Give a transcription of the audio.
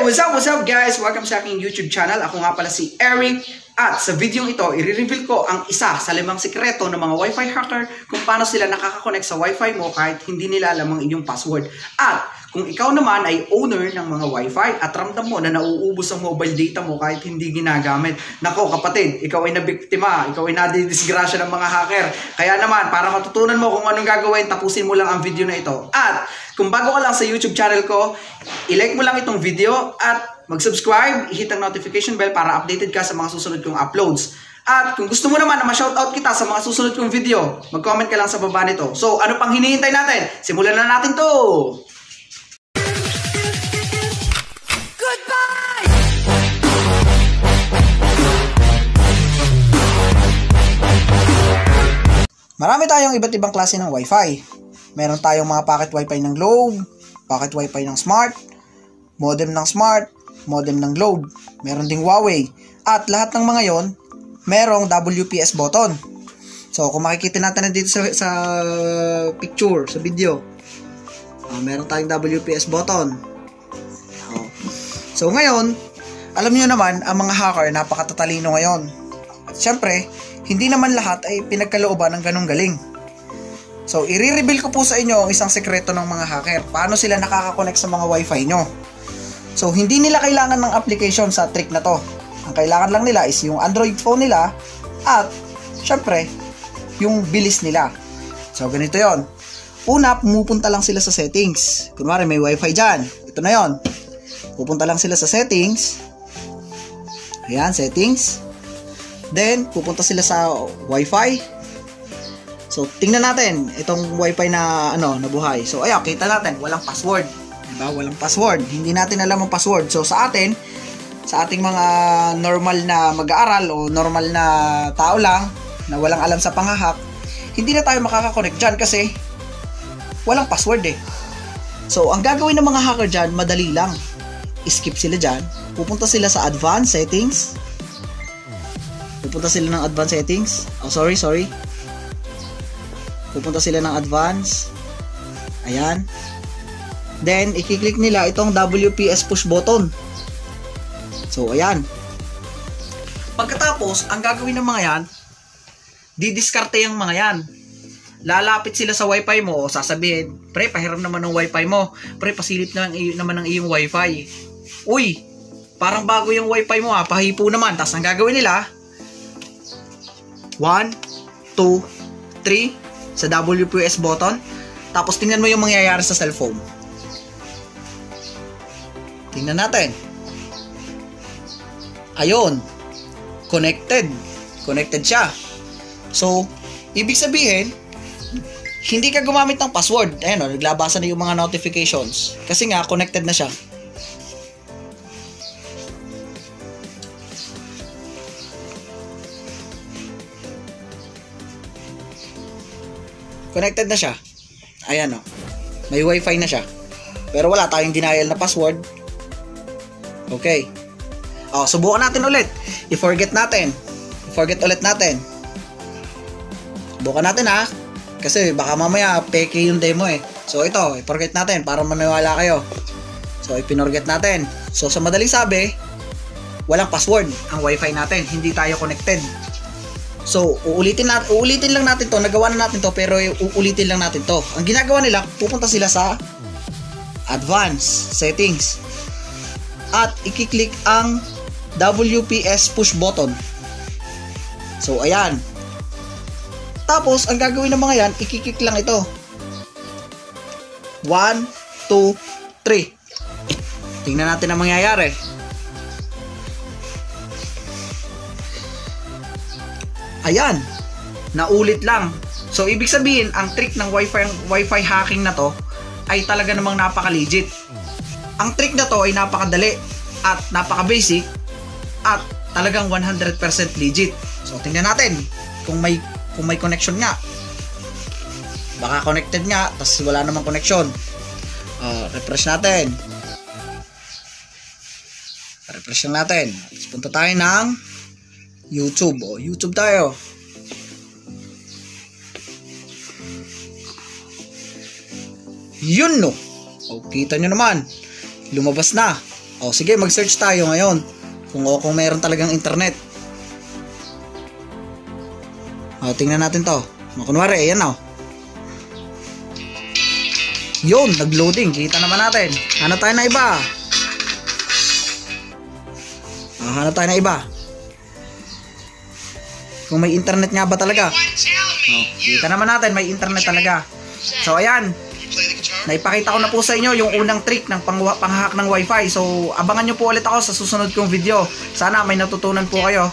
What's up guys? Welcome sa aking YouTube channel. Ako nga pala si Eric. At sa video ito, i-reveal ko ang isa sa 5 sikreto ng mga Wi-Fi hacker kung paano sila nakaka-connect sa Wi-Fi mo kahit hindi nila alam ang inyong password. At kung ikaw naman ay owner ng mga Wi-Fi at ramdam mo na nauubos ang mobile data mo kahit hindi ginagamit. Nako kapatid, ikaw ay nabiktima, ikaw ay nadidisgrasya ng mga hacker. Kaya naman, para matutunan mo kung anong gagawin, tapusin mo lang ang video na ito. At kung bago ka lang sa YouTube channel ko, i-like mo lang itong video at mag-subscribe, i-hit ang notification bell para updated ka sa mga susunod kong uploads. At kung gusto mo naman na ma-shoutout kita sa mga susunod kong video, mag-comment ka lang sa baba nito. So, ano pang hinihintay natin? Simulan na natin to! Goodbye! Marami tayong iba't ibang klase ng Wi-Fi. Meron tayong mga packet Wi-Fi ng Globe, packet Wi-Fi ng Smart, modem ng Smart, modem ng Globe, meron ding Huawei, at lahat ng mga yon merong WPS button. So kung makikita natin na dito sa picture, sa video, meron tayong WPS button. So ngayon, alam niyo naman, ang mga hacker napakatatalino ngayon. At syempre, hindi naman lahat ay pinagkalooban ng ganong galing. So i-reveal ko po sa inyo ang isang sekreto ng mga hacker, paano sila nakaka-connect sa mga Wi-Fi nyo. So, hindi nila kailangan ng application sa trick na to. Ang kailangan lang nila is yung Android phone nila at, syempre, yung bilis nila. So, ganito yon. Una, pumupunta lang sila sa settings. Kunwari, may Wi-Fi dyan. Ito na yon. Pupunta lang sila sa settings. Ayan, settings. Then, pupunta sila sa Wi-Fi. So, tingnan natin itong Wi-Fi na, nabuhay. So, ayan, kita natin, walang password. Diba? Walang password. Hindi natin alam ang password. So, sa atin, sa ating mga normal na mag-aaral o normal na tao lang na walang alam sa panghahack, hindi na tayo makaka-connect dyan kasi walang password eh. So, ang gagawin ng mga hacker dyan, madali lang. Skip sila dyan. Pupunta sila sa advanced settings. Pupunta sila ng advanced settings. Oh, sorry. Pupunta sila ng advanced. Ayan. Then, i-click nila itong WPS push button. So, ayan. Pagkatapos, ang gagawin ng mga yan, didiskarte yung mga yan. Lalapit sila sa Wi-Fi mo, sasabihin, pre, pahiram naman ng Wi-Fi mo. Pre, pasilip naman ng iyong Wi-Fi. Uy, parang bago yung Wi-Fi mo ha, pahipo naman. Tapos, ang gagawin nila, 1, 2, 3, sa WPS button. Tapos, tingnan mo yung mangyayari sa cellphone. Tingnan natin. Ayun. Connected siya. So, ibig sabihin, hindi ka gumamit ng password. Ayan naglabasan na yung mga notifications. Kasi nga, connected na siya. Connected na siya. Ayan may Wi-Fi na siya. Pero wala tayong denial na password. Okay. Subukan natin ulit. I-forget ulit natin. Subukan natin ha. Kasi baka mamaya peke yung demo eh. So ito, i-forget natin para maniwala kayo. So i-pinorget natin. So sa madaling sabi, walang password ang Wi-Fi natin. Hindi tayo connected. So uulitin lang natin to. Nagawa na natin to pero uulitin lang natin to. Ang ginagawa nila, pupunta sila sa advanced settings. At i-click ang WPS push button. So, ayan. Tapos, ang gagawin ng mga yan, i-click lang ito. 1, 2, 3. Tingnan natin ang mangyayari. Ayan. Naulit lang. So, ibig sabihin, ang trick ng Wi-Fi hacking na to ay talaga namang napaka-legit. Ang trick na to ay napakadali at napaka-basic at talagang 100% legit. So, tingnan natin kung may connection nga. Baka connected nga, tapos wala namang connection. Refresh natin. Refresh natin. Tapos punta tayo ng YouTube. YouTube tayo. Yun no. O, kita nyo naman. Lumabas na. O sige, mag-search tayo ngayon kung meron talagang internet. O, tingnan natin to. Kunwari, ayan o. Yun, nag-loading. Kita naman natin. Hanap tayo na iba. Hanap tayo na iba. Kung may internet nga ba talaga. Kita naman natin, may internet talaga. So, ayan. Naipakita ko na po sa inyo yung unang trick ng panghack ng wifi. So, abangan nyo po ulit ako sa susunod kong video. Sana may natutunan po kayo.